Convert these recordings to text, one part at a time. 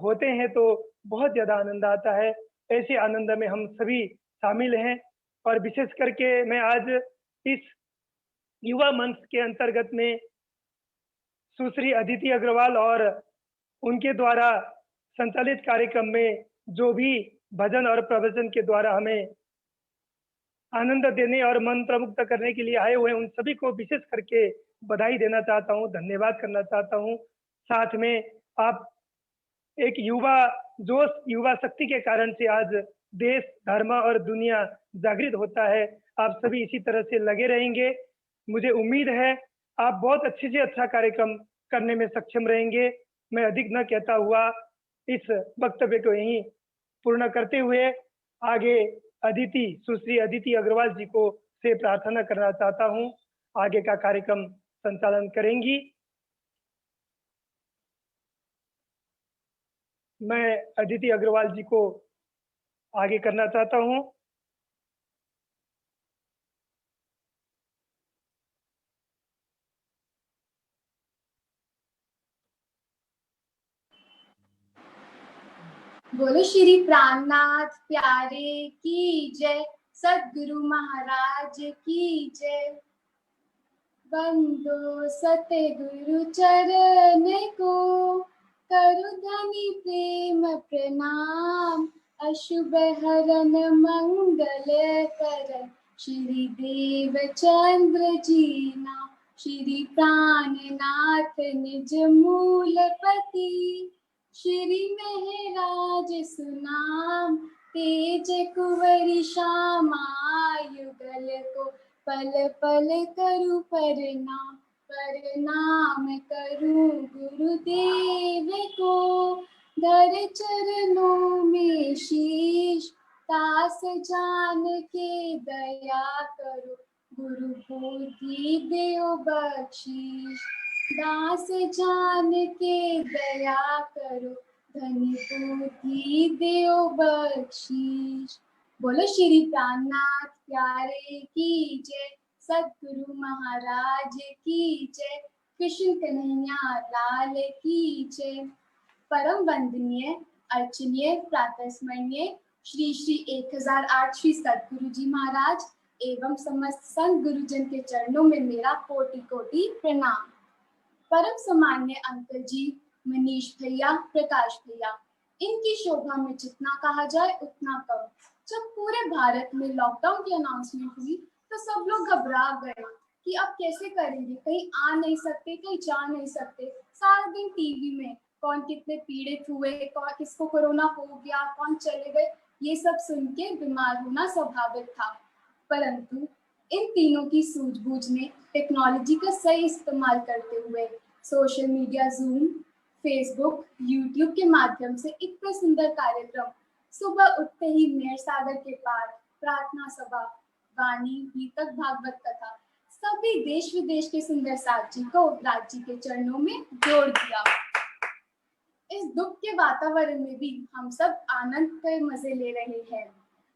होते हैं तो बहुत ज़्यादा आनंद आता है। ऐसे आनंद में हम सभी शामिल हैं और विशेष करके मैं आज इस युवा मंच के अंतर्गत में सुश्री अदिति अग्रवाल और उनके द्वारा संचालित कार्यक्रम में जो भी भजन और प्रवचन के द्वारा हमें आनंद देने और मन प्रमुक्त करने के लिए आए हुए हैं, उन सभी को विशेष करके बधाई देना चाहता हूँ, धन्यवाद करना चाहता हूँ। साथ में आप एक युवा जोश, युवा शक्ति के कारण से आज देश, धर्म और दुनिया जागृत होता है। आप सभी इसी तरह से लगे रहेंगे। मुझे उम्मीद है आप बहुत अच्छे से अच्छा कार्यक्रम करने में सक्षम रहेंगे। मैं अधिक न कहता हुआ इस वक्तव्य को यहीं पूर्ण करते हुए आगे सुश्री अदिति अग्रवाल जी को से प्रार्थना करना चाहता हूँ, आगे का कार्यक्रम संचालन करेंगी। मैं अदिति अग्रवाल जी को आगे करना चाहता हूँ। बोलो श्री प्राणनाथ प्यारे की जय, सद्गुरु महाराज की जय। बंदो सतगुरु चरण को, करु धनि प्रेम प्रणाम। अशुभ हरन मंगल करन, श्री देव चंद्र जीना। श्री प्राणनाथ निज मूलपति, श्री महराज सुनाम। तेज कुंवरी श्यामा युगल को, पल पल करु प्रणाम। प्रणाम करु गुरुदेव को, धर चरणों में शीश। दास जान के दया करो, गुरु बुद्धि देओ बख्शीश। दास जान के दया करो, धनी बुद्धि देओ बख्शीश। बोलो श्री प्राणनाथ प्यारे की जय, सद्गुरु महाराज की जय। कृष्ण कन्हैया लाल की जय। परम वंदनीय, अर्चनीय, प्रातस्मरणीय श्री श्री 1008 श्री सद्गुरु जी महाराज एवं समस्त संत गुरुजन के चरणों में मेरा कोटि कोटि प्रणाम। परम सम्मान्य अंकल जी, मनीष भैया, प्रकाश भैया, इनकी शोभा में जितना कहा जाए उतना कम। जब पूरे भारत में लॉकडाउन की अनाउंसमेंट हुई तो सब लोग घबरा गए कि अब कैसे करेंगे, कहीं आ नहीं सकते, कहीं जा नहीं सकते। सारा दिन टीवी में कौन कितने पीड़ित हुए, कौन किसको कोरोना हो गया, कौन चले गए, ये सब सुन के बीमार होना स्वाभाविक था। परंतु इन तीनों की सूझबूझ ने टेक्नोलॉजी का सही इस्तेमाल करते हुए social media, zoom, Facebook, YouTube के माध्यम से इतना सुंदर कार्यक्रम, सुबह उठते ही मेहर सागर के पाठ, प्रार्थना सभा, वाणी, गीतक, भागवत कथा, सभी देश विदेश के सुंदर साथी को राज्य के चरणों में जोड़ दिया। इस दुख के वातावरण में भी हम सब आनंद के मजे ले रहे हैं।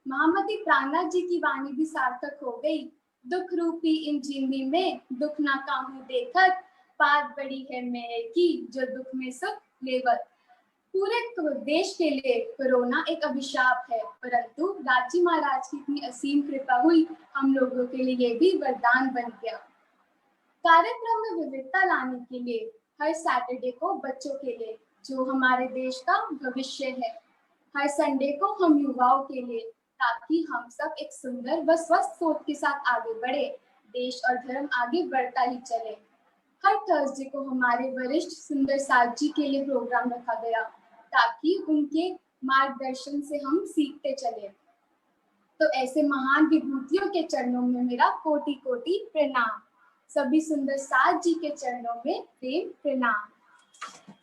महामती प्राणनाथ जी की वाणी भी सार्थक हो गई। दुख रूपी इन जिंदगी में, दुख ना काहू देखत, बात बड़ी है मेहर की, जो दुख में सुख लेवत। पूरे देश के लिए कोरोना एक अभिशाप है, परंतु राजी महाराज की इतनी असीम कृपा हुई, हम लोगों के लिए ये भी वरदान बन गया। कार्यक्रम में विविधता लाने के लिए हर सैटरडे को बच्चों के लिए, जो हमारे देश का भविष्य है, हर संडे को हम युवाओं के लिए, ताकि हम सब एक सुंदर व स्वस्थ सोच के साथ आगे बढ़े, देश और धर्म आगे बढ़ता ही चले। हर थर्सडे को हमारे वरिष्ठ सुंदर साथ जी के लिए प्रोग्राम रखा गया, ताकि उनके मार्गदर्शन से हम सीखते चले। तो ऐसे महान विभूतियों के चरणों में मेरा कोटि कोटि प्रणाम। सभी सुंदर साथ जी के चरणों में प्रेम प्रणाम।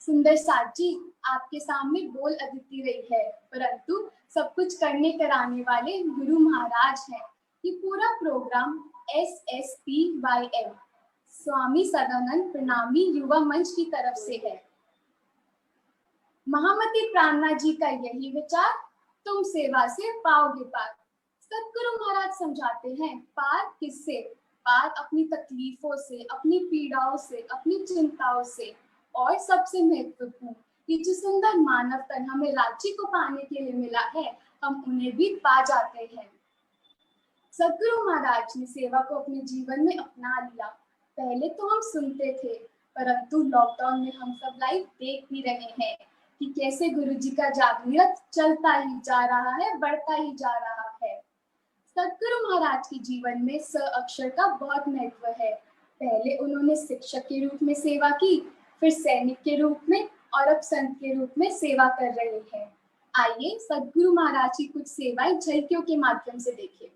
सुंदर साथ जी, आपके सामने बोल अदिति रही है, परंतु सब कुछ करने कराने वाले गुरु महाराज हैं। ये पूरा प्रोग्राम SSPYM स्वामी सदानंद प्रणामी युवा मंच की तरफ से है। महामती प्राणनाथ जी का यही विचार, तुम सेवा से पाओगे पार। सतगुरु महाराज समझाते हैं, पार किससे? पार अपनी तकलीफों से, अपनी पीड़ाओं से, अपनी चिंताओं से, और सबसे महत्वपूर्ण कि जो सुंदर मानव तन हमें राज्य को पाने के लिए मिला है, हम उन्हें भी पा जाते हैं। सदगुरु महाराज ने सेवा को अपने जीवन में अपना लिया। पहले तो हम सुनते थे, परंतु लॉकडाउन में हम सब लाइव देख भी रहे हैं कि कैसे गुरु जी का जागृत चलता ही जा रहा है, बढ़ता ही जा रहा है। सदगुरु महाराज के जीवन में स अक्षर का बहुत महत्व है। पहले उन्होंने शिक्षक के रूप में सेवा की, फिर सैनिक के रूप में और अब संत के रूप में सेवा कर रहे हैं। आइए सदगुरु महाराज की कुछ सेवाएं झलकियों के माध्यम से देखें।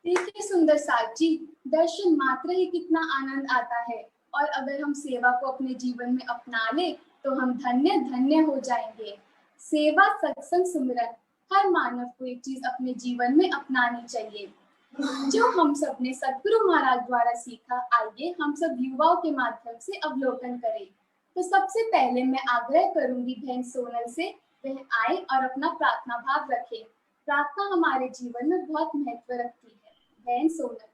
देखिए सुंदर साथ जी, दर्शन मात्र ही कितना आनंद आता है, और अगर हम सेवा को अपने जीवन में अपना ले तो हम धन्य धन्य हो जाएंगे। सेवा, सत्संग, सुमिरन, हर मानव को एक चीज अपने जीवन में अपनानी चाहिए, जो हम सब ने सदगुरु महाराज द्वारा सीखा। आइए हम सब युवाओं के माध्यम से अवलोकन करें। तो सबसे पहले मैं आग्रह करूंगी बहन सोनल से, वह आए और अपना प्रार्थना भाव रखें। प्रार्थना हमारे जीवन में बहुत महत्व रखती है। बहन सोनल।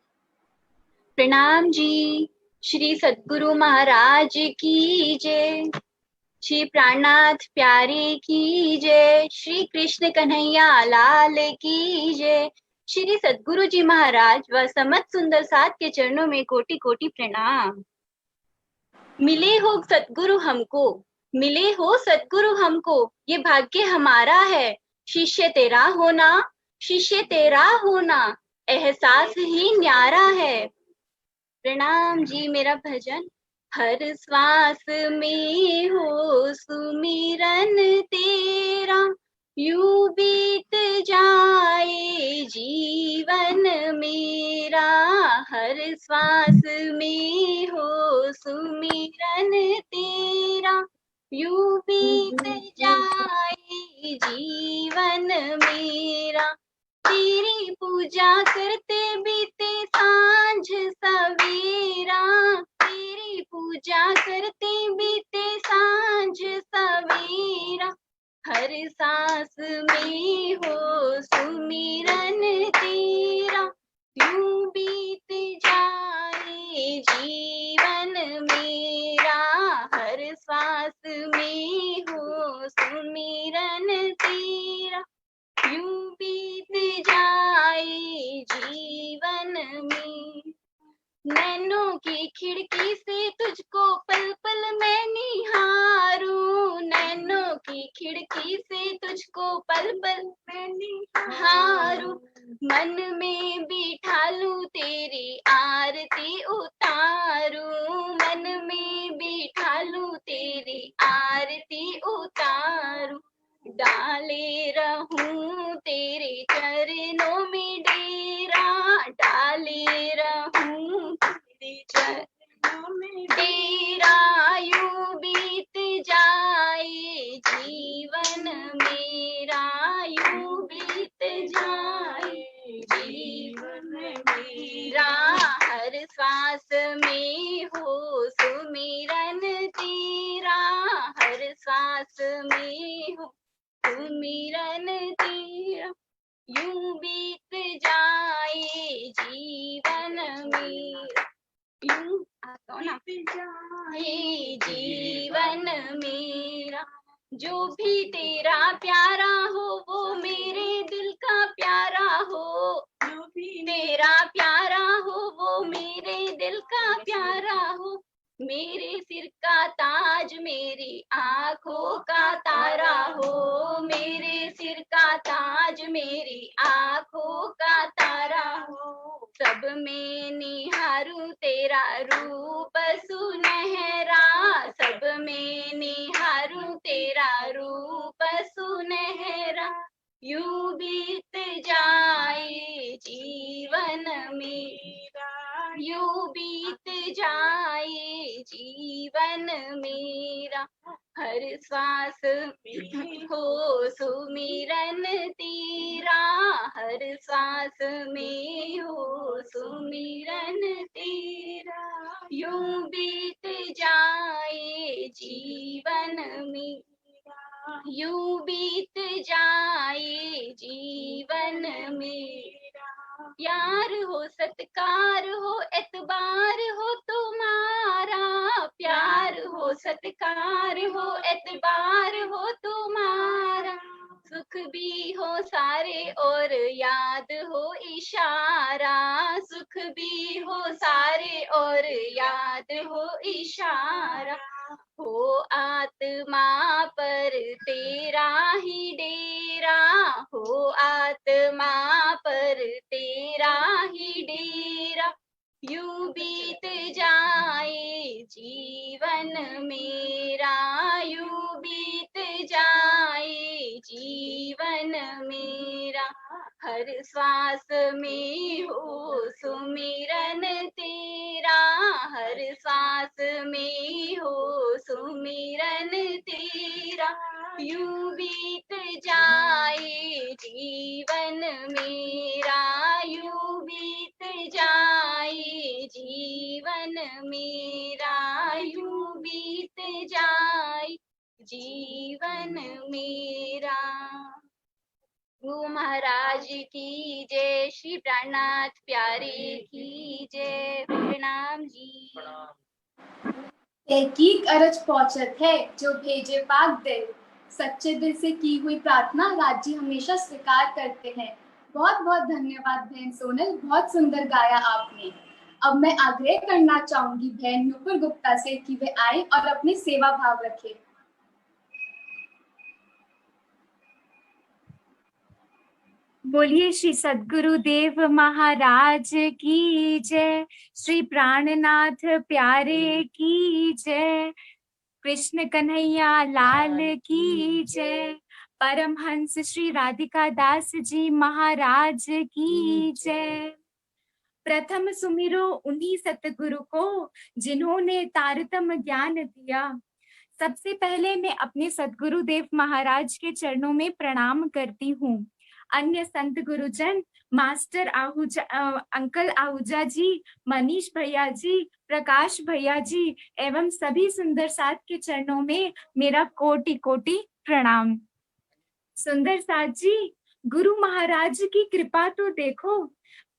प्रणाम जी। श्री सद्गुरु महाराज की जय। श्री प्राणनाथ प्यारे की जय। श्री कृष्ण कन्हैया लाल की जय। श्री सद्गुरु जी महाराज व समत सुंदर साथ के चरणों में कोटि कोटि प्रणाम। मिले हो सद्गुरु हमको, मिले हो सद्गुरु हमको, ये भाग्य हमारा है। शिष्य तेरा होना, शिष्य तेरा होना, एहसास ही न्यारा है। प्रणाम जी। मेरा भजन। हर श्वास में हो सुमिरन तेरा, यूं बीत जाए जीवन मेरा। हर श्वास में हो सुमिरन तेरा, यूं बीत जाए जीवन मेरा। तेरी पूजा करते बीते सांझ सवेरा, तेरी पूजा करते बीते सांझ सवेरा। हर सांस में हो सुमिरन तेरा, यूं बीत जाए जीवन मेरा। हर सांस में हो सुमिरन तेरा, यूं बीत जाए जीवन में। नैनों की खिड़की से तुझको पल पल मैं निहारूं, नैनों की खिड़की से तुझको पल पल मैं निहारूं। मन में बिठा लूं तेरी आरती उतारूं, मन में बिठा लूं तेरी आरती उतारूं। डाले रहूं तेरे चरणों में डेरा, डाले रहूं तेरे चरणों में डेरा। यूं बीत जाए जीवन मेरा, यूं बीत जाए जीवन मेरा। हर श्वास में हो सुमिरन तेरा, हर श्वास में हो सुमिरन तेरा, यूं बीत जाए जीवन मेरा। यूं बीत जाए जीवन मेरा। जो भी तेरा प्यारा हो वो मेरे दिल का प्यारा हो, जो भी तेरा प्यारा हो वो मेरे दिल का प्यारा हो। मेरे सिर का ताज मेरी आंखों का तारा हो, मेरे सिर का ताज मेरी आंखों का तारा हो। सब में निहारूं तेरा रूप सुनहरा, सब में निहारूं तेरा रूप सुनहरा। यूं बीत जाए जीवन मेरा, यूं बीत जाए जीवन मेरा। हर श्वास में हो सुमिरन तेरा, हर श्वास में हो सुमिरन तेरा, यूं बीत जाए जीवन मेरा, यूं बीत जाए जीवन मेरा, प्यार हो सत्कार हो एतबार हो तुम्हारा, प्यार हो सत्कार हो एतबार हो तुम्हारा, सुख भी हो सारे और याद हो इशारा, सुख भी हो सारे और याद हो इशारा, हो आत्मा पर तेरा ही डेरा, हो आत्मा पर तेरा ही डेरा, यूं बीत जाए जीवन मेरा, यूं बीत जाए जीवन मेरा, हर श्वास में हो सुमिरन तेरा, हर श्वास में हो सुमिरन तेरा, यूं बीत जाए जीवन मेरा, यूं बीत जाए जीवन मेरा, यूं बीत जाए जीवन मेरा। गुरु महाराज की जय, श्री प्राणनाथ प्यारे की जय। प्रणाम जी। तहकीक अरज पहुंचत है जो भेजे पाक दिल, सच्चे दिल से की हुई प्रार्थना राज्य हमेशा स्वीकार करते हैं। बहुत बहुत धन्यवाद बहन सोनल, बहुत सुंदर गाया आपने। अब मैं आग्रह करना चाहूंगी बहन नुपुर गुप्ता से कि वे आए और अपनी सेवा भाव रखें। बोलिए श्री सद्गुरुदेव महाराज की जय, श्री प्राणनाथ प्यारे की जय, कृष्ण कन्हैया लाल की जय, परमहंस श्री राधिका दास जी महाराज की जय। प्रथम सुमिरो उन्हीं सतगुरु को जिन्होंने तारतम ज्ञान दिया। सबसे पहले मैं अपने सद्गुरुदेव महाराज के चरणों में प्रणाम करती हूँ। अन्य संत गुरुजन, मास्टर आहूजा, अंकल आहूजा जी, मनीष भैया जी, प्रकाश भैया जी एवं सभी सुंदर साथ के चरणों में मेरा कोटि कोटि प्रणाम। सुंदर साथ जी, गुरु महाराज की कृपा तो देखो,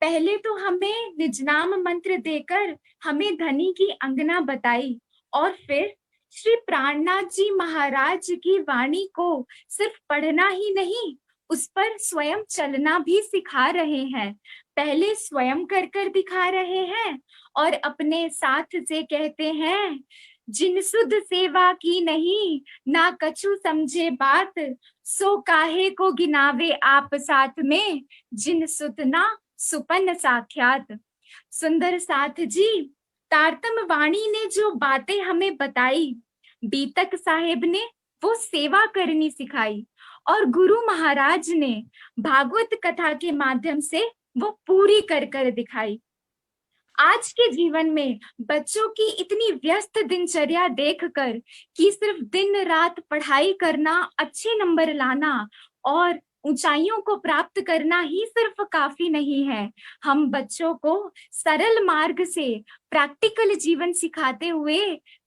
पहले तो हमें निजनाम मंत्र देकर हमें धनी की अंगना बताई और फिर श्री प्राणनाथ जी महाराज की वाणी को सिर्फ पढ़ना ही नहीं, उस पर स्वयं चलना भी सिखा रहे हैं। पहले स्वयं कर कर दिखा रहे हैं और अपने साथ से कहते हैं, जिन सुध सेवा की नहीं ना कछु समझे बात, सो काहे को गिनावे आप साथ में, जिन सुत ना सुपन साख्यात। सुंदर साथ जी, तारतम वाणी ने जो बातें हमें बताई, बीतक साहेब ने वो सेवा करनी सिखाई और गुरु महाराज ने भागवत कथा के माध्यम से वो पूरी कर कर दिखाई। आज के जीवन में बच्चों की इतनी व्यस्त दिनचर्या देखकर कि सिर्फ दिन रात पढ़ाई करना, अच्छे नंबर लाना और ऊंचाइयों को प्राप्त करना ही सिर्फ काफी नहीं है। हम बच्चों को सरल मार्ग से प्रैक्टिकल जीवन सिखाते हुए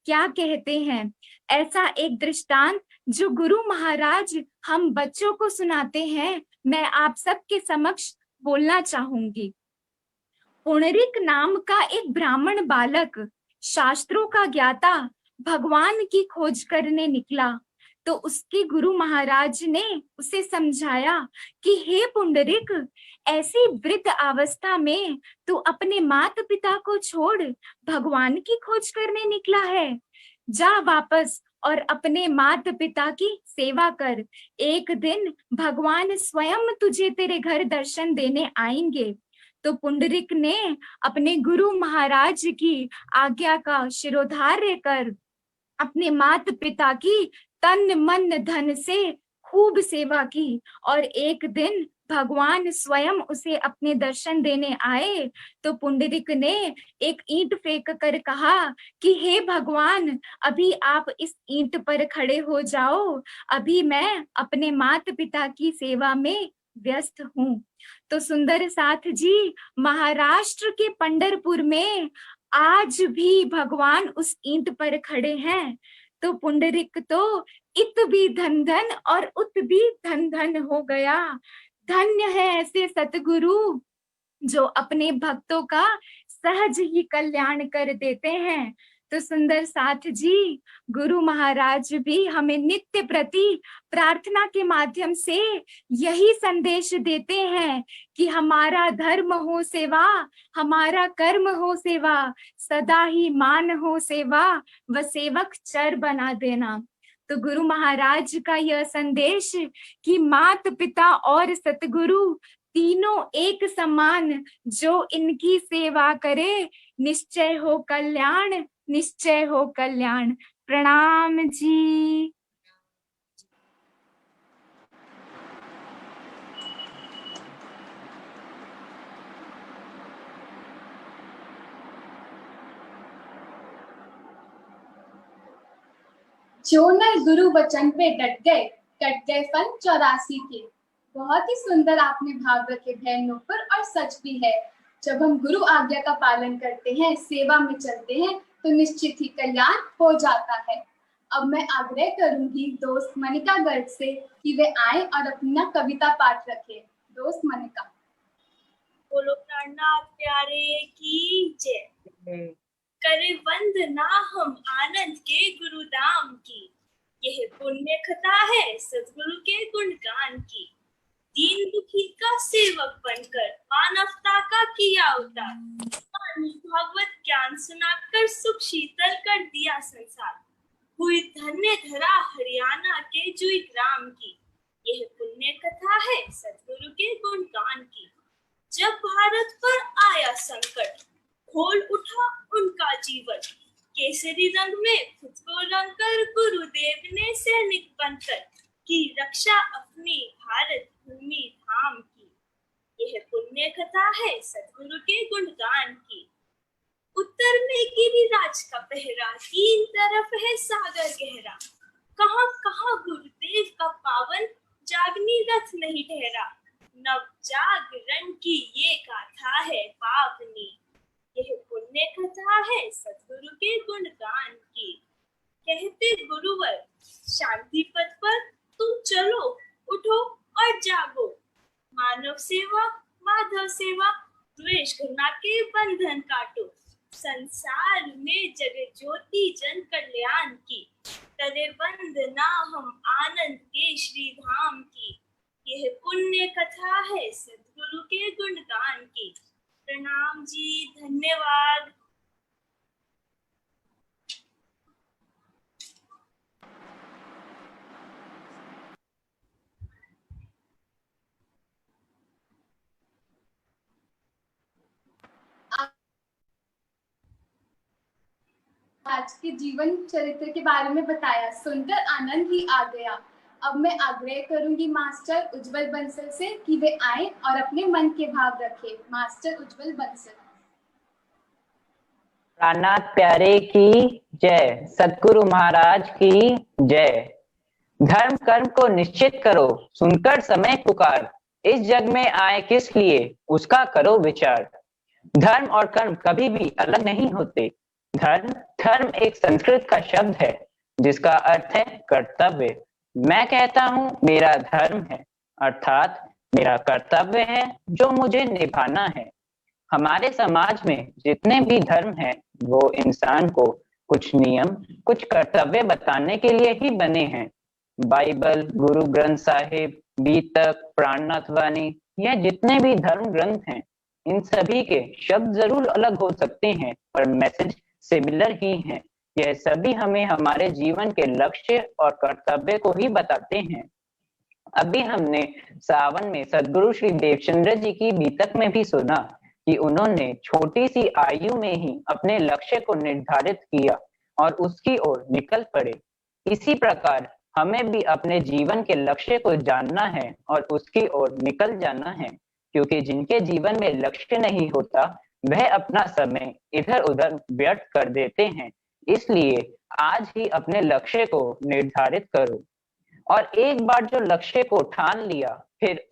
क्या कहते हैं, ऐसा एक दृष्टांत जो गुरु महाराज हम बच्चों को सुनाते हैं, मैं आप सबके समक्ष बोलना चाहूंगी। पुंडरीक नाम का एक ब्राह्मण बालक शास्त्रों का ज्ञाता भगवान की खोज करने निकला, तो उसके गुरु महाराज ने उसे समझाया कि हे पुंडरीक, ऐसी वृद्ध अवस्था में तू अपने माता पिता को छोड़ भगवान की खोज करने निकला है। जा वापस और अपने माता पिता की सेवा कर, एक दिन भगवान स्वयं तुझे तेरे घर दर्शन देने आएंगे। तो पुंडरीक ने अपने गुरु महाराज की आज्ञा का शिरोधार्य कर अपने माता पिता की तन मन धन से खूब सेवा की और एक दिन भगवान स्वयं उसे अपने दर्शन देने आए तो पुंडरीक ने एक ईंट फेंक कर कहा कि हे भगवान, अभी आप इस ईंट पर खड़े हो जाओ, अभी मैं अपने माता पिता की सेवा में व्यस्त हूँ। तो सुंदर साथ जी, महाराष्ट्र के पंढरपुर में आज भी भगवान उस ईंट पर खड़े हैं। तो पुंडरीक तो इत भी धन धन और उत भी धन धन हो गया। धन्य है ऐसे सतगुरु जो अपने भक्तों का सहज ही कल्याण कर देते हैं। तो सुंदर साथ जी, गुरु महाराज भी हमें नित्य प्रति प्रार्थना के माध्यम से यही संदेश देते हैं कि हमारा धर्म हो सेवा, हमारा कर्म हो सेवा, सदा ही मान हो सेवा, व सेवक चर बना देना। तो गुरु महाराज का यह संदेश कि मात पिता और सतगुरु तीनों एक समान, जो इनकी सेवा करे निश्चय हो कल्याण, निश्चय हो कल्याण। प्रणाम जी। जो नर गुरु वचन पे डट गए, कट गए फल 84 के। बहुत ही सुंदर आपने भाव रखे बहनों पर, और सच भी है, जब हम गुरु आज्ञा का पालन करते हैं, सेवा में चलते हैं, तो निश्चित ही कल्याण हो जाता है। अब मैं आग्रह करूंगी दोस्त मनिका गर्ग से कि वे आए और अपना कविता पाठ रखें। दोस्त मनिका। बोलो प्राणनाथ प्यारे की जय। करे वंदना हम आनंद के गुरुधाम की, यह पुण्य कथा है सद्गुरु के गुणगान की। दीन दुखी का सेवक बनकर मानवता का किया उद्धार, भागवत ज्ञान सुनाकर सुख शीतल कर दिया संसार। हुई धन्य धरा हरियाणा के जुई ग्राम की, यह पुण्य कथा है सद्गुरु के गुणगान की। जब भारत पर आया संकट, खोल उठा उनका जीवन, केसरी रंग में खुद को रंगकर गुरुदेव ने सैनिक बनकर की रक्षा अपनी भारत भूमि धाम की। यह पुण्य कथा है सद्गुरु के गुणगान की। उत्तर में गिरिराज का पहरा, तीन तरफ है सागर गहरा। कहां कहां गुरुदेव का पावन जागनी रथ नहीं ठहरा। नव जागरण की ये गाथा है पावनी, यह पुण्य कथा है सद्गुरु के गुणगान की। कहते गुरुवर शांति पथ पर तुम चलो, उठो और जागो। मानव सेवा माधव सेवा, द्वेष घृणा के बंधन काटो। संसार में जगत ज्योति जन कल्याण की, करे वंदना हम आनंद के श्री धाम की। यह पुण्य कथा है सद्गुरु के गुणगान की। प्रणाम जी, धन्यवाद। आज के जीवन चरित्र के बारे में बताया, सुनकर आनंद ही आ गया। अब मैं आग्रह करूंगी मास्टर उज्जवल बंसल से कि वे आए और अपने मन के भाव रखें। मास्टर उज्जवल बंसल। प्राणनाथ प्यारे की जय, सद्गुरु महाराज की जय। धर्म कर्म को निश्चित करो, सुनकर समय पुकार। इस जग में आए किस लिए, उसका करो विचार। धर्म और कर्म कभी भी अलग नहीं होते। धर्म एक संस्कृत का शब्द है जिसका अर्थ है कर्तव्य। मैं कहता हूँ मेरा धर्म है, अर्थात मेरा कर्तव्य है जो मुझे निभाना है। हमारे समाज में जितने भी धर्म हैं, वो इंसान को कुछ नियम, कुछ कर्तव्य बताने के लिए ही बने हैं। बाइबल, गुरु ग्रंथ साहिब, बीतक, प्राणनाथ वाणी, यह जितने भी धर्म ग्रंथ हैं, इन सभी के शब्द जरूर अलग हो सकते हैं पर मैसेज सिमिलर ही हैं। यह सभी हमें हमारे जीवन के लक्ष्य और कर्तव्य को ही बताते हैं। अभी हमने सावन में सद्गुरु श्री देवचंद्र जी की बीतक में भी सुना कि उन्होंने छोटी सी आयु में ही अपने लक्ष्य को निर्धारित किया और उसकी ओर निकल पड़े। इसी प्रकार हमें भी अपने जीवन के लक्ष्य को जानना है और उसकी ओर निकल जाना है, क्योंकि जिनके जीवन में लक्ष्य नहीं होता वह अपना समय इधर उधर व्यर्थ कर देते हैं। इसलिए आज ही अपने लक्ष्य को निर्धारित करो और एक बार जो लक्ष्य को ठान लिया फिर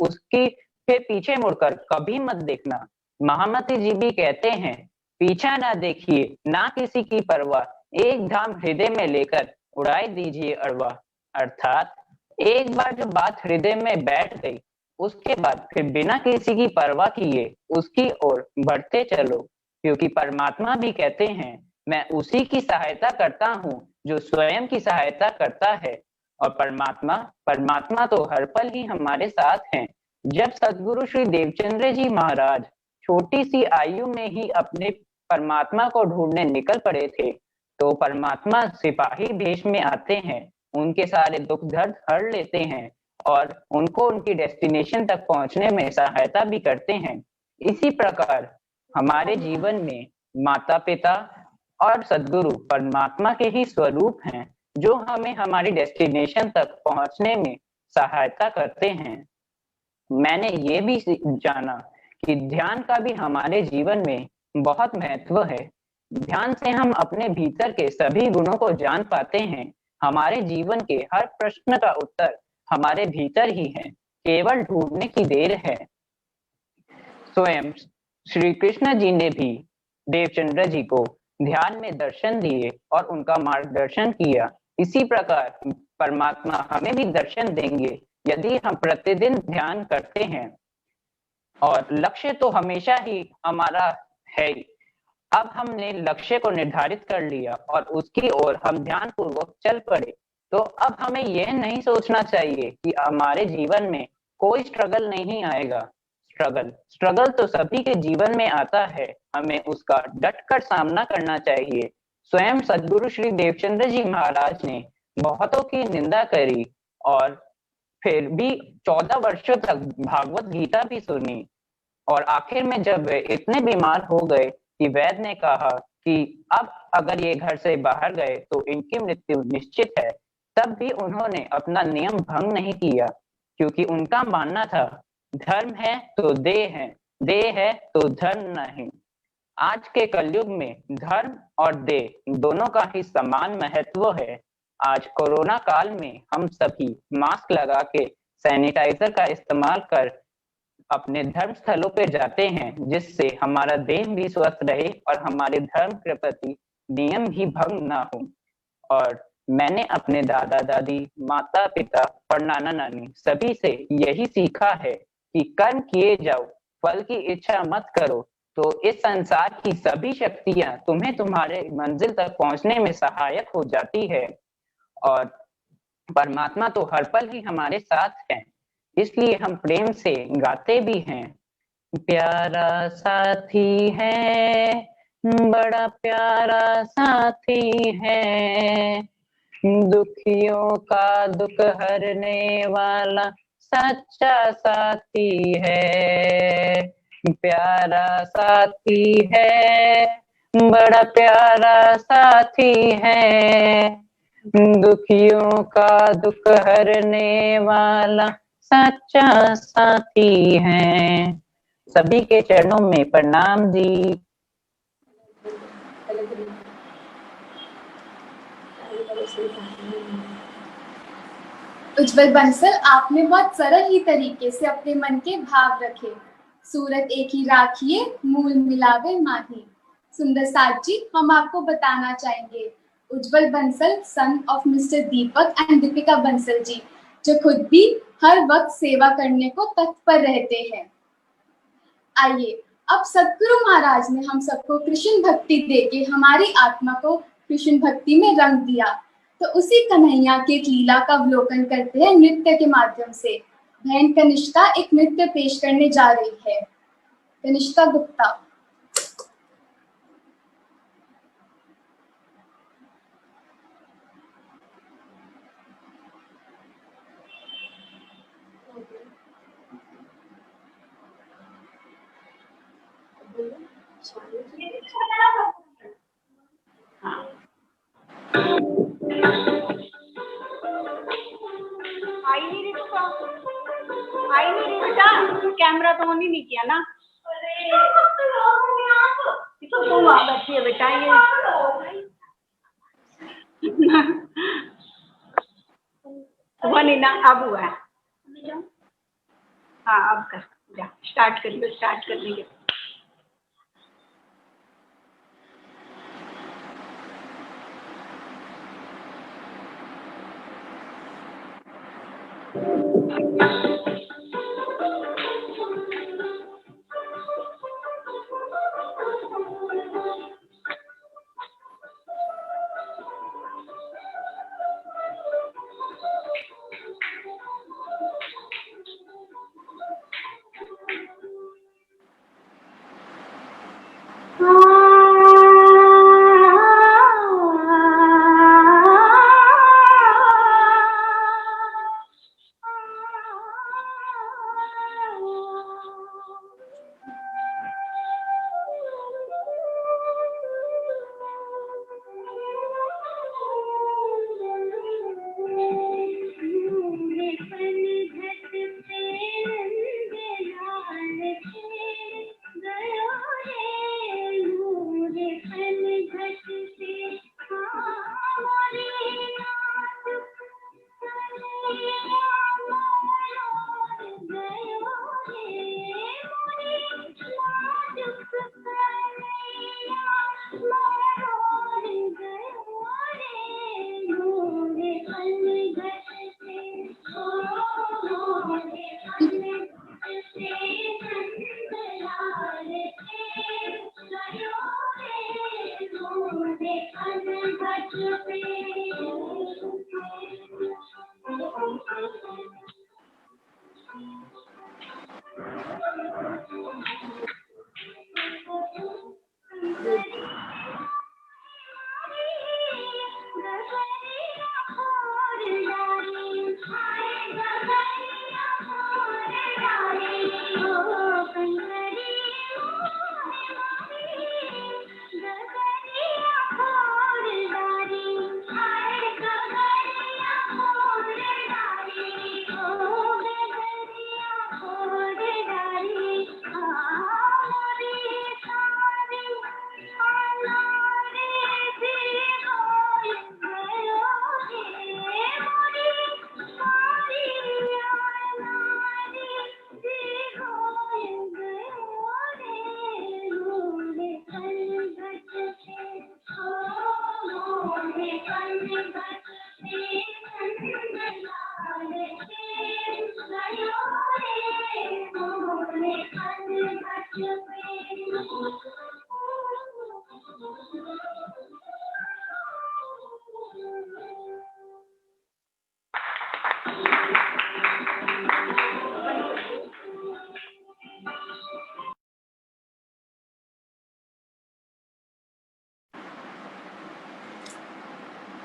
पीछे मुड़कर कभी मत देखना। महामती जी भी कहते हैं, पीछा ना देखिए ना किसी की परवाह, एक धाम हृदय में लेकर उड़ाई दीजिए अड़वा। अर्थात एक बार जो बात हृदय में बैठ गई उसके बाद फिर बिना किसी की परवाह किए उसकी ओर बढ़ते चलो, क्योंकि परमात्मा भी कहते हैं, मैं उसी की सहायता करता हूँ जो स्वयं की सहायता करता है। और परमात्मा तो हर पल ही हमारे साथ हैं। जब सदगुरु श्री देवचंद्र जी महाराज छोटी सी आयु में ही अपने परमात्मा को ढूंढने निकल पड़े थे, तो परमात्मा सिपाही भेष में आते हैं, उनके सारे दुख दर्द हर लेते हैं और उनको उनकी डेस्टिनेशन तक पहुंचने में सहायता भी करते हैं। इसी प्रकार हमारे जीवन में माता पिता और सदगुरु परमात्मा के ही स्वरूप हैं, जो हमें हमारी डेस्टिनेशन तक पहुंचने में सहायता करते हैं। मैंने ये भी जाना कि ध्यान का भी हमारे जीवन में बहुत महत्व है। ध्यान से हम अपने भीतर के सभी गुणों को जान पाते हैं। हमारे जीवन के हर प्रश्न का उत्तर हमारे भीतर ही है, केवल ढूंढने की देर है। स्वयं श्री कृष्ण जी ने भी देवचंद्र जी को ध्यान में दर्शन दिए और उनका मार्गदर्शन किया। इसी प्रकार परमात्मा हमें भी दर्शन देंगे यदि हम प्रतिदिन ध्यान करते हैं। और लक्ष्य तो हमेशा ही हमारा है। अब हमने लक्ष्य को निर्धारित कर लिया और उसकी ओर हम ध्यान पूर्वक चल पड़े, तो अब हमें यह नहीं सोचना चाहिए कि हमारे जीवन में कोई स्ट्रगल नहीं आएगा। स्ट्रगल तो सभी के जीवन में आता है, हमें उसका डटकर सामना करना चाहिए। स्वयं सदगुरु श्री देवचंद्र जी महाराज ने बहुतों की निंदा करी और फिर भी 14 वर्षों तक भागवत गीता भी सुनी, और आखिर में जब वे इतने बीमार हो गए कि वैद्य ने कहा कि अब अगर ये घर से बाहर गए तो इनकी मृत्यु निश्चित है, तब भी उन्होंने अपना नियम भंग नहीं किया, क्योंकि उनका मानना था, धर्म है तो देह है, देह है तो धर्म नहीं। आज के कलयुग में धर्म और देह दोनों का ही समान महत्व है। आज कोरोना काल में हम सभी मास्क लगा के सैनिटाइजर का इस्तेमाल कर अपने धर्म स्थलों पे जाते हैं, जिससे हमारा देह भी स्वस्थ रहे और हमारे धर्म के प्रति नियम भी भंग ना हो। और मैंने अपने दादा दादी, माता पिता और नाना नानी सभी से यही सीखा है कि कर्म किए जाओ, फल की इच्छा मत करो, तो इस संसार की सभी शक्तियां तुम्हें तुम्हारे मंजिल तक पहुंचने में सहायक हो जाती है। और परमात्मा तो हर पल ही हमारे साथ है, इसलिए हम प्रेम से गाते भी हैं, प्यारा साथी है, बड़ा प्यारा साथी है, दुखियों का दुख हरने वाला सच्चा साथी है। प्यारा साथी है, बड़ा प्यारा साथी है, दुखियों का दुख हरने वाला सच्चा साथी है। सभी के चरणों में प्रणाम जी। उज्जवल बंसल, आपने बहुत सरल ही तरीके से अपने मन के भाव रखे। सूरत एक ही राखिए, मूल मिलावे माही। सुंदर साथ जी, हम आपको बताना चाहेंगे, Ujjwal Bansal son of mister Deepak and Deepika Bansal ji, जो खुद भी हर वक्त सेवा करने को तत्पर रहते हैं। आइए, अब सदगुरु महाराज ने हम सबको कृष्ण भक्ति देके हमारी आत्मा को कृष्ण भक्ति में रंग दिया, तो उसी कन्हैया की लीला का अवलोकन करते हैं नृत्य के माध्यम से। बहन कनिष्ठा एक नृत्य पेश करने जा रही है। कनिष्ठा गुप्ता। कैमरा तो ऑन ही नहीं किया ना। तो तुम आ बैठी है बेटा ये। हुआ नहीं ना, अब हुआ है। हाँ अब कर, जा स्टार्ट करिए, स्टार्ट कर देंगे।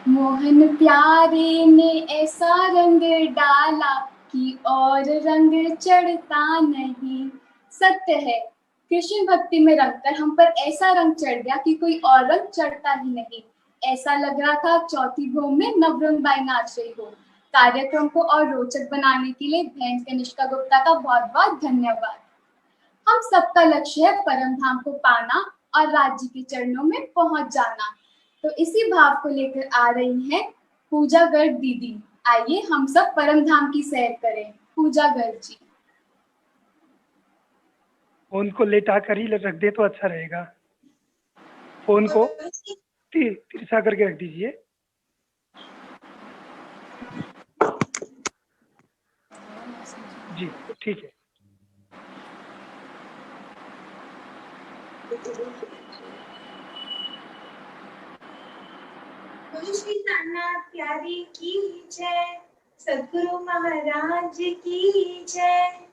मोहन प्यारे ने ऐसा रंग डाला कि और रंग चढ़ता नहीं। सत्य है, कृष्ण भक्ति में रंगकर हम पर ऐसा रंग चढ़ गया कि कोई और रंग चढ़ता ही नहीं। ऐसा लग रहा था चौथी भोग में नवरंगबाई नाच रही हो। कार्यक्रम को और रोचक बनाने के लिए बहन कनिष्का गुप्ता का बहुत बहुत धन्यवाद। हम सबका लक्ष्य है परम धाम को पाना और राज्य के चरणों में पहुंच जाना। तो इसी भाव को लेकर आ रही हैं पूजा गर्ग दीदी। आइए हम सब परम धाम की सैर करें। पूजा गर्ग जी। फोन को लेटा कर ही रख दे तो अच्छा रहेगा। फोन को तिरछा करके रख दीजिए। जी ठीक है। बोलो श्री नाथ प्यारी की जय, सद्गुरु महाराज की जय।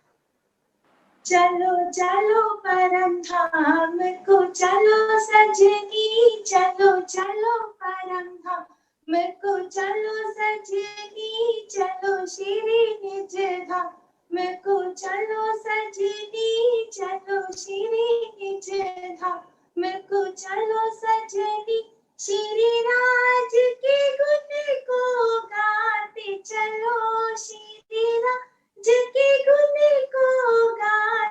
चलो चलो परम धाम को चलो सजनी, चलो चलो परम धाम को चलो सजनी, चलो श्री निज धाम को चलो सजनी, चलो श्री निज धाम को चलो सजनी। श्री राज के गुण को गाते चलो, श्री राज के गुण को गाते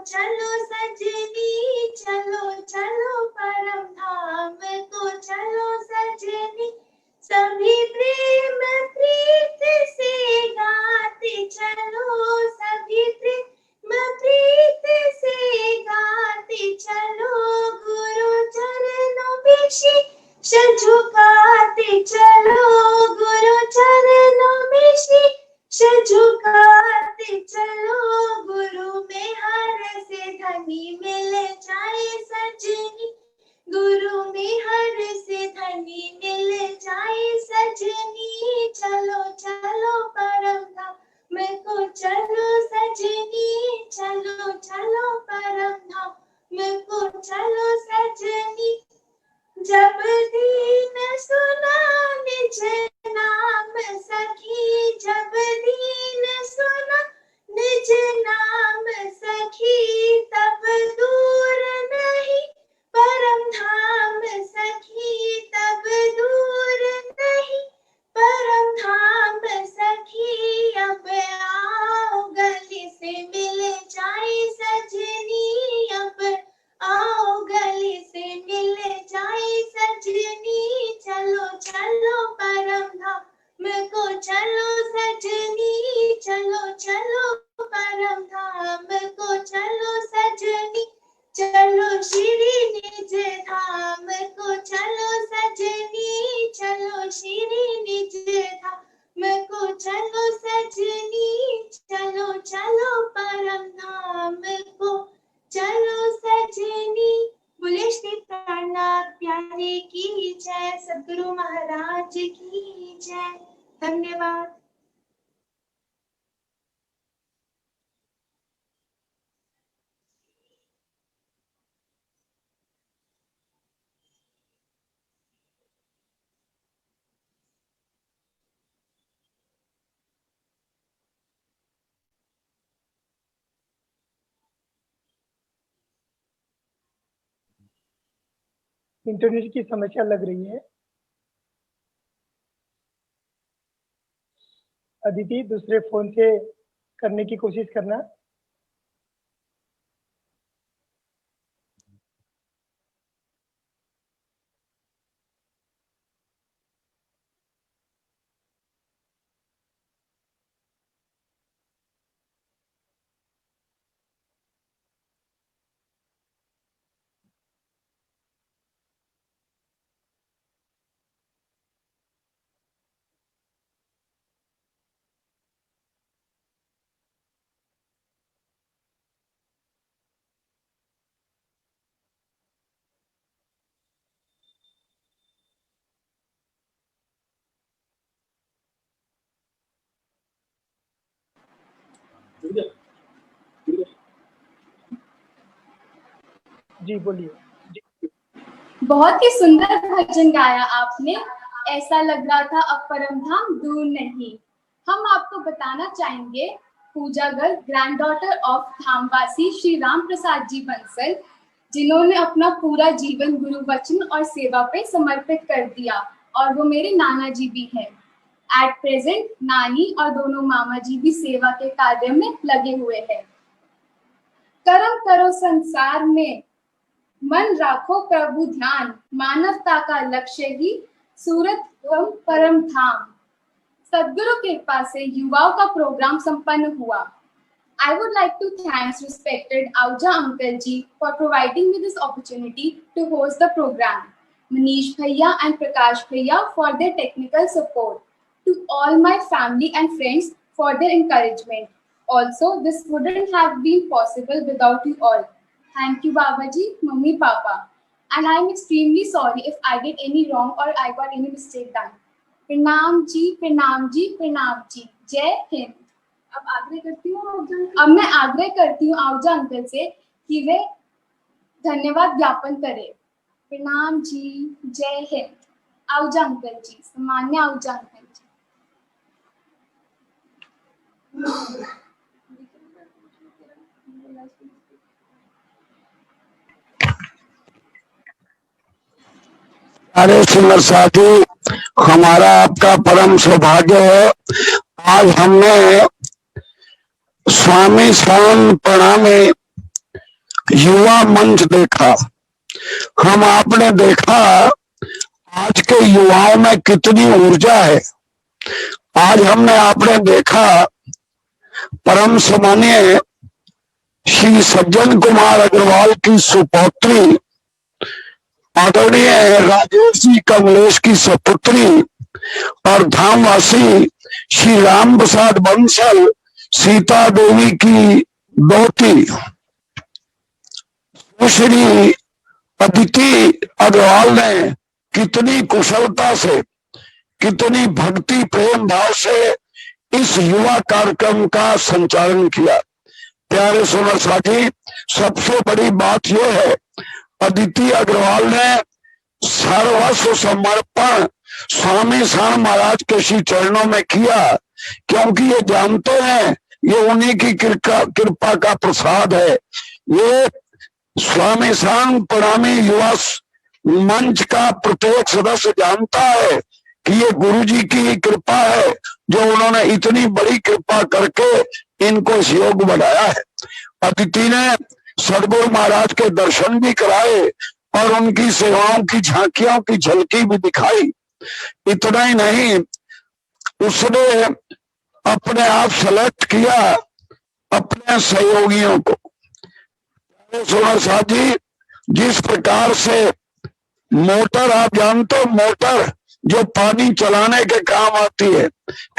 चलो सजनी, चलो चलो परम धाम को चलो सजनी, सभी प्रेम प्रीत से गाते चलो, सभी प्रेम प्रीत से गाते चलो, गुरु चरणों में शीश झुकाते चलो, गुरु चरणों में शीश झुकाते चलो, गुरु में हर से धनी मिल जाए सजनी, गुरु में हर से धनी मिल जाए सजनी, चलो चलो परम धाम को चलो सजनी, चलो चलो परम धाम को चलो सजनी, जब दीन सुना निज नाम सखी, जब दीन सुना निज नाम सखी, तब दूर नहीं परम धाम सखी, तब दूर नहीं परम धाम सखी, अब आओ गली से मिल जाए सजनी, अब आओ गली से मिल जाए सजनी, चलो चलो परम धाम को चलो सजनी, चलो चलो परम धाम को चलो सजनी, चलो श्री निज धाम को चलो सजनी, चलो श्री निज धाम को चलो सजनी, चलो चलो परम धाम को चलो सजनी। बोले श्री प्राणनाथ प्यारे की जय, सद्गुरु महाराज की जय। धन्यवाद। इंटरनेट की समस्या लग रही है। अदिति दूसरे फोन से करने की कोशिश करना। जी बोलिए। बहुत ही सुंदर भजन गाया आपने। ऐसा लग रहा था अब परम धाम दूर नहीं। हम आपको बताना चाहेंगे Pooja Garg, granddaughter of धामवासी श्री राम प्रसाद जी बंसल, जिन्होंने अपना पूरा जीवन गुरु वचन और सेवा पे समर्पित कर दिया, और वो मेरे नाना जी भी हैं। एट प्रेजेंट नानी और दोनों मामा जी भी सेवा के कार्य में लगे हुए हैं। कर्म करो संसार में, मन राखो प्रभु ध्यान, मानवता का लक्ष्य ही सूरत एवं परम धाम। सद्गुरु कृपा से युवाओं का प्रोग्राम संपन्न हुआ। I would like to thank respected Ahuja uncle ji for providing me this opportunity to host the program. Manish bhaiya and Prakash bhaiya for their technical support. To all my family and friends for their encouragement. Also, this wouldn't have been possible without you all. Thank you, Babaji, Mummy, Papa. And I'm extremely sorry if I did any wrong or I got any mistake done. प्रणाम जी, प्रणाम जी, प्रणाम जी। जय हिंद। अब मैं आग्रह करती हूँ Ahuja uncle से कि वे धन्यवाद ज्ञापन करें। प्रणाम जी, जय हिंद। आहूजा अंकल जी, सम्मान्य आहूजा अंकल जी। अरे सुंदर साथी, हमारा आपका परम सौभाग्य है। आज हमने स्वामी श्रवण प्रणामी युवा मंच देखा। हम आपने देखा आज के युवाओं में कितनी ऊर्जा है। आज हमने आपने देखा परम सम्मानीय श्री सज्जन कुमार अग्रवाल की सुपौत्री आदरणीय राजेश जी कमलेश की सपुत्री और धामवासी श्री राम प्रसाद बंसल सीता देवी की दोती श्री अदिति अग्रवाल ने कितनी कुशलता से, कितनी भक्ति प्रेम भाव से इस युवा कार्यक्रम का संचालन किया। प्यारे सुनर साथी, सबसे बड़ी बात यह है अदिति अग्रवाल ने सर्वस्व समर्पण स्वामी शान महाराज के श्री चरणों में किया, क्योंकि ये जानते हैं ये उन्हीं की कृपा का प्रसाद है। ये स्वामी शान प्रणामी युवा मंच का प्रत्येक सदस्य जानता है कि ये गुरु जी की कृपा है, जो उन्होंने इतनी बड़ी कृपा करके इनको इस योग बनाया है। अदिति ने सदगुरु महाराज के दर्शन भी कराए और उनकी सेवाओं की झांकियों की झलकी भी दिखाई। इतना ही नहीं, उसने अपने आप सेलेक्ट किया अपने सहयोगियों को। सोना साहब जी, जिस प्रकार से मोटर, आप जानते हो मोटर जो पानी चलाने के काम आती है,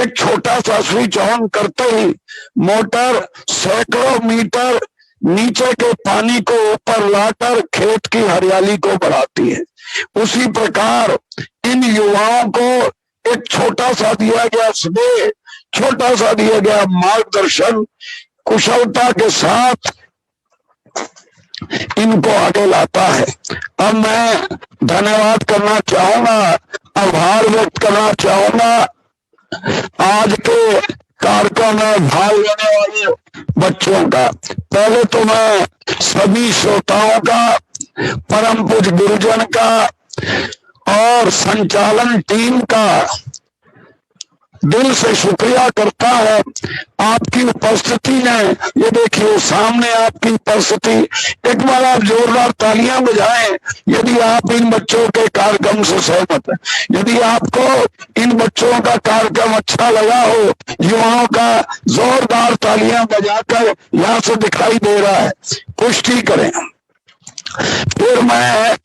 एक छोटा सा स्विच ऑन करते ही मोटर सैकड़ों मीटर नीचे के पानी को ऊपर लाकर खेत की हरियाली को बढ़ाती है। उसी प्रकार इन युवाओं को एक छोटा सा दिया गया स्नेह, छोटा सा दिया गया मार्गदर्शन कुशलता के साथ इनको आगे लाता है। अब मैं धन्यवाद करना चाहूंगा, आभार व्यक्त करना चाहूंगा आज के कार्यक्रम में भाग लेने वाले बच्चों का। पहले तो मैं सभी श्रोताओं का, परम पूज्य गुरुजन का और संचालन टीम का दिल से शुक्रिया करता है। आपकी उपस्थिति ने, ये देखिए सामने आपकी उपस्थिति, एक बार आप जोरदार तालियां बजाएं यदि आप इन बच्चों के कार्यक्रम से सहमत हैं। यदि आपको इन बच्चों का कार्यक्रम अच्छा लगा हो, युवाओं का जोरदार तालियां बजाकर यहाँ से दिखाई दे रहा है, पुष्टि करें। फिर मैं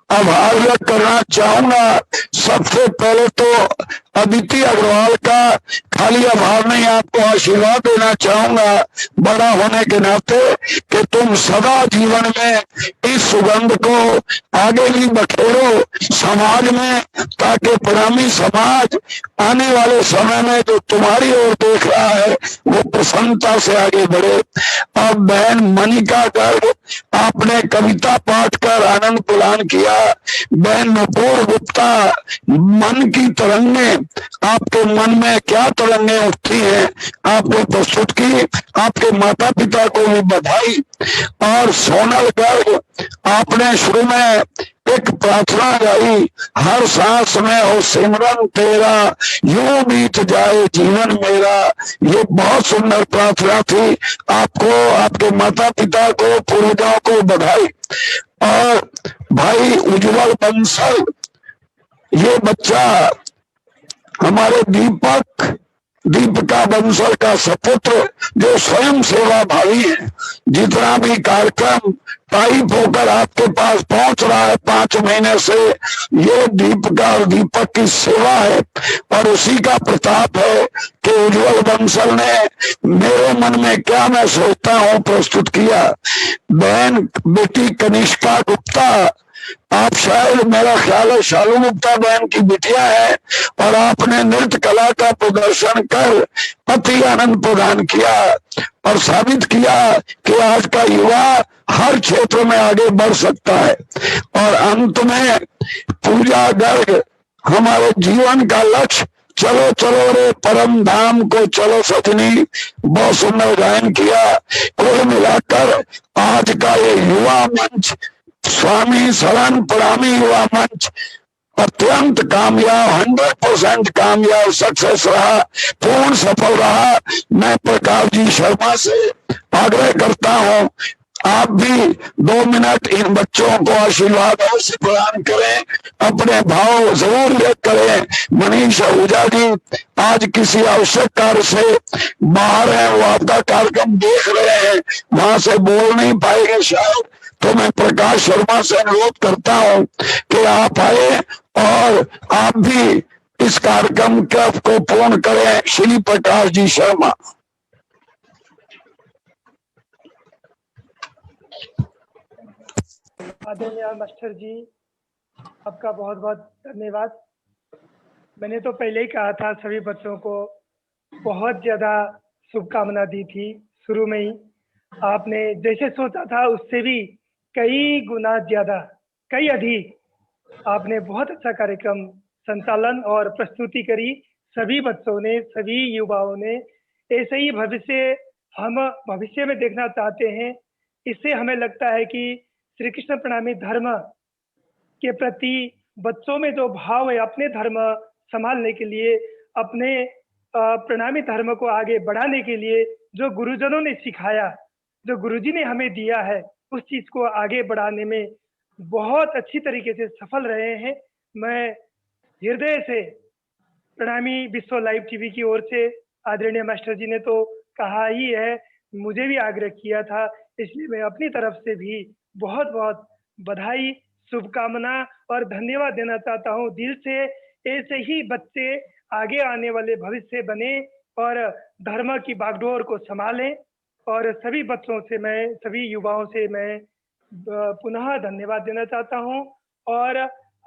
आभार व्यक्त करना चाहूंगा सबसे पहले तो अदिति अग्रवाल का, खाली आभार नहीं, आपको आशीर्वाद देना चाहूंगा बड़ा होने के नाते कि तुम सदा जीवन में इस सुगंध को आगे भी बखेरो समाज में, ताकि प्रणामी समाज आने वाले समय में जो तुम्हारी ओर देख रहा है वो प्रसन्नता से आगे बढ़े। अब बहन मनिका गर्ग, आपने कविता पाठ कर आनंद प्रदान किया। बहन नुपुर गुप्ता, मन की तरंगे, आपके मन में क्या तरंगे उठती हैं आपने प्रस्तुत की, आपके माता पिता को भी बधाई। और सोनल गर्ग, आपने शुरू में एक प्रार्थना गाई, हर सांस में हो सिमरन तेरा, यूं बीत जाए जीवन मेरा। ये बहुत सुंदर प्रार्थना थी। आपको, आपके माता पिता को, पूर्वजों को बधाई। और भाई उज्जवल बंसल, ये बच्चा हमारे दीपिका बंसल का सपुत्र, जो स्वयं सेवा भावी है, जितना भी कार्यक्रम टाइप होकर आपके पास पहुंच रहा है 5 महीने से, ये दीपिका और दीपक की सेवा है और उसी का प्रताप है कि उज्जवल बंसल ने मेरे मन में क्या मैं सोचता हूं प्रस्तुत किया। बहन बेटी कनिष्का गुप्ता, आप शायद, मेरा ख्याल है शालू गुप्ता बहन की बिटिया है, और आपने नृत्य कला का प्रदर्शन कर अति आनंद प्रदान किया और साबित किया कि आज का युवा हर क्षेत्र में आगे बढ़ सकता है। और अंत में पूजा गर्ग, हमारे जीवन का लक्ष्य, चलो चलो रे परम धाम को चलो सजनी, बहुत सुंदर गायन किया। कुल मिलाकर आज का ये युवा मंच, स्वामी शरण प्रणामी युवा मंच अत्यंत कामयाब, 100% कामयाब सक्सेस रहा, पूर्ण सफल रहा। मैं प्रकाश जी शर्मा से आग्रह करता हूं आप भी 2 मिनट इन बच्चों को आशीर्वाद अवश्य प्रदान करें, अपने भाव जरूर व्यक्त करें। मनीष आहूजा जी आज किसी आवश्यक कार्य से बाहर है, वो आपका कार्यक्रम देख रहे हैं, वहां से बोल नहीं पाएंगे शायद, तो मैं प्रकाश शर्मा से अनुरोध करता हूं कि आप आए और आप भी इस कार्यक्रम को पूर्ण करें। श्री प्रकाश जी शर्मा। आदरणीय मास्टर जी, आपका बहुत बहुत धन्यवाद। मैंने तो पहले ही कहा था, सभी बच्चों को बहुत ज़्यादा शुभकामना दी थी शुरू में ही। आपने जैसे सोचा था उससे भी कई गुना ज़्यादा, कई अधिक आपने बहुत अच्छा कार्यक्रम संचालन और प्रस्तुति करी। सभी बच्चों ने, सभी युवाओं ने ऐसे ही भविष्य हम भविष्य में देखना चाहते हैं। इससे हमें लगता है कि श्री कृष्ण प्रणामी धर्म के प्रति बच्चों में जो भाव है, अपने धर्म संभालने के लिए, अपने प्रणामी धर्म को आगे बढ़ाने के लिए जो गुरुजनों ने सिखाया, जो गुरुजी ने हमें दिया है, उस चीज को आगे बढ़ाने में बहुत अच्छी तरीके से सफल रहे हैं। मैं हृदय से प्रणामी विश्व लाइव टीवी की ओर से, आदरणीय मास्टर जी ने तो कहा ही है, मुझे भी आग्रह किया था, इसलिए मैं अपनी तरफ से भी बहुत बहुत बधाई, शुभकामना और धन्यवाद देना चाहता हूं दिल से। ऐसे ही बच्चे आगे आने वाले भविष्य बने और धर्म की बागडोर को संभालें। और सभी बच्चों से मैं, सभी युवाओं से मैं पुनः धन्यवाद देना चाहता हूं। और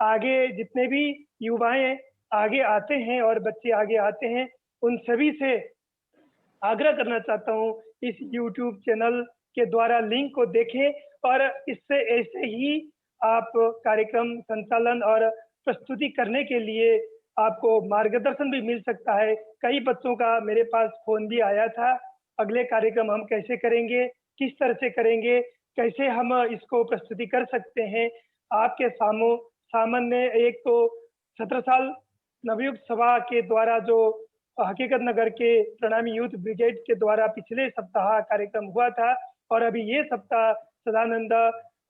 आगे जितने भी युवाएं आगे आते हैं और बच्चे आगे आते हैं, उन सभी से आग्रह करना चाहता हूं, इस YouTube चैनल के द्वारा लिंक को देखें और इससे ऐसे ही आप कार्यक्रम संचालन और प्रस्तुति करने के लिए आपको मार्गदर्शन भी मिल सकता है। कई बच्चों का मेरे पास फोन भी आया था, अगले कार्यक्रम हम कैसे करेंगे, किस तरह से करेंगे, कैसे हम इसको प्रस्तुति कर सकते हैं। आपके सामने एक तो 17 साल नवयुग सभा के द्वारा जो हकीकत नगर के प्रणामी यूथ ब्रिगेड के द्वारा पिछले सप्ताह कार्यक्रम हुआ था, और अभी ये सप्ताह सदानंद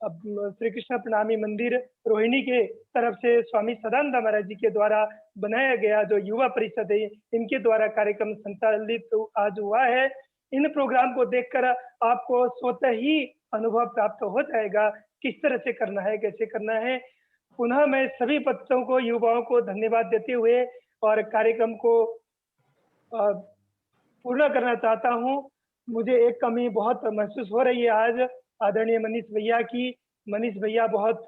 श्री कृष्ण प्रणामी मंदिर रोहिणी के तरफ से स्वामी सदानंद महाराज जी के द्वारा बनाया गया जो युवा परिषद है, इनके द्वारा कार्यक्रम संचालित आज हुआ है। इन प्रोग्राम को देखकर आपको स्वतः ही अनुभव प्राप्त हो जाएगा किस तरह से करना है, कैसे करना है। पुनः मैं सभी बच्चों को, युवाओं को धन्यवाद देते हुए और कार्यक्रम को पूर्ण करना चाहता हूं। मुझे एक कमी बहुत महसूस हो रही है आज आदरणीय मनीष भैया की। मनीष भैया बहुत,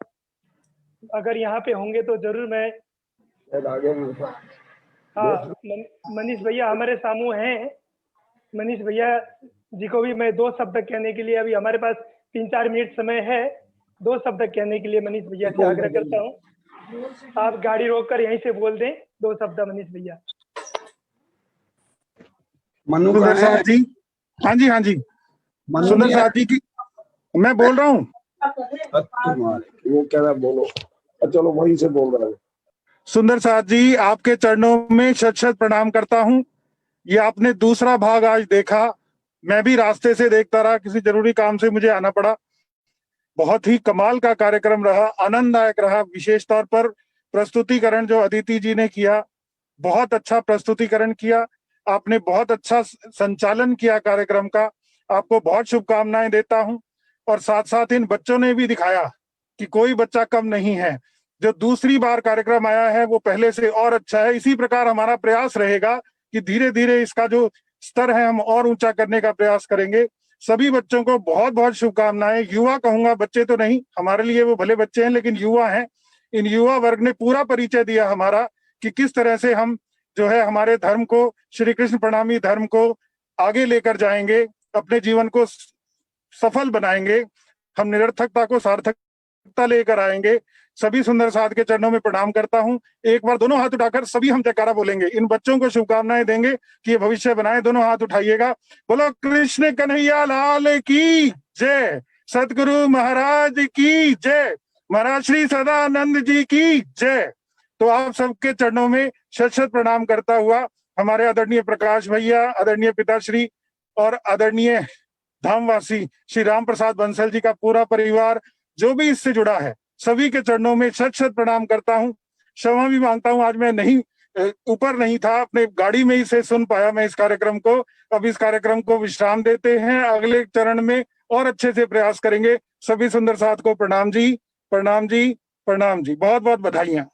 अगर यहाँ पे होंगे तो जरूर मैं, हाँ मनीष भैया हमारे सामने हैं। मनीष भैया जी को भी मैं 2 शब्द कहने के लिए, अभी हमारे पास 3-4 मिनट समय है, 2 शब्द कहने के लिए मनीष भैया से आग्रह करता हूँ। आप गाड़ी रोककर यहीं से बोल दें 2 शब्द मनीष भैया। सुंदर साहब जी, हाँ जी हाँ जी, सुंदर साहब जी की मैं बोल रहा हूँ। वो कह रहा बोलो, चलो वहीं से बोल रहा हूँ। सुंदर साहब जी, आपके चरणों में शत शत प्रणाम करता हूँ। ये आपने दूसरा भाग आज देखा, मैं भी रास्ते से देखता रहा, किसी जरूरी काम से मुझे आना पड़ा। बहुत ही कमाल का कार्यक्रम रहा, आनंददायक रहा। विशेष तौर पर प्रस्तुतिकरण जो अदिति जी ने किया, बहुत अच्छा प्रस्तुतिकरण किया आपने, बहुत अच्छा संचालन किया कार्यक्रम का। आपको बहुत शुभकामनाएं देता हूं। और साथ साथ इन बच्चों ने भी दिखाया कि कोई बच्चा कम नहीं है। जो दूसरी बार कार्यक्रम आया है वो पहले से और अच्छा है। इसी प्रकार हमारा प्रयास रहेगा कि धीरे धीरे इसका जो स्तर है हम और ऊंचा करने का प्रयास करेंगे। सभी बच्चों को बहुत बहुत शुभकामनाएं। युवा कहूंगा, बच्चे तो नहीं, हमारे लिए वो भले बच्चे हैं लेकिन युवा हैं। इन युवा वर्ग ने पूरा परिचय दिया हमारा कि किस तरह से हम जो है हमारे धर्म को, श्री कृष्ण प्रणामी धर्म को आगे लेकर जाएंगे, अपने जीवन को सफल बनाएंगे, हम निरर्थकता को सार्थकता लेकर आएंगे। सभी सुंदर साथ के चरणों में प्रणाम करता हूं। एक बार दोनों हाथ उठाकर सभी हम जयकारा बोलेंगे, इन बच्चों को शुभकामनाएं देंगे कि ये भविष्य बनाए। दोनों हाथ उठाइएगा। बोलो कृष्ण कन्हैया लाल की जय, सतगुरु महाराज की जय, महाराज श्री सदानंद जी की जय। तो आप सबके चरणों में शत शत प्रणाम करता हुआ हमारे आदरणीय प्रकाश भैया, आदरणीय पिताश्री और आदरणीय धामवासी श्री राम प्रसाद बंसल जी का पूरा परिवार, जो भी इससे जुड़ा है, सभी के चरणों में शत शत प्रणाम करता हूँ। क्षमा भी मांगता हूँ, आज मैं नहीं ऊपर नहीं था, अपने गाड़ी में ही से सुन पाया मैं इस कार्यक्रम को। अब इस कार्यक्रम को विश्राम देते हैं, अगले चरण में और अच्छे से प्रयास करेंगे। सभी सुंदर साथ को प्रणाम जी, प्रणाम जी, प्रणाम जी, बहुत बहुत बधाइयां।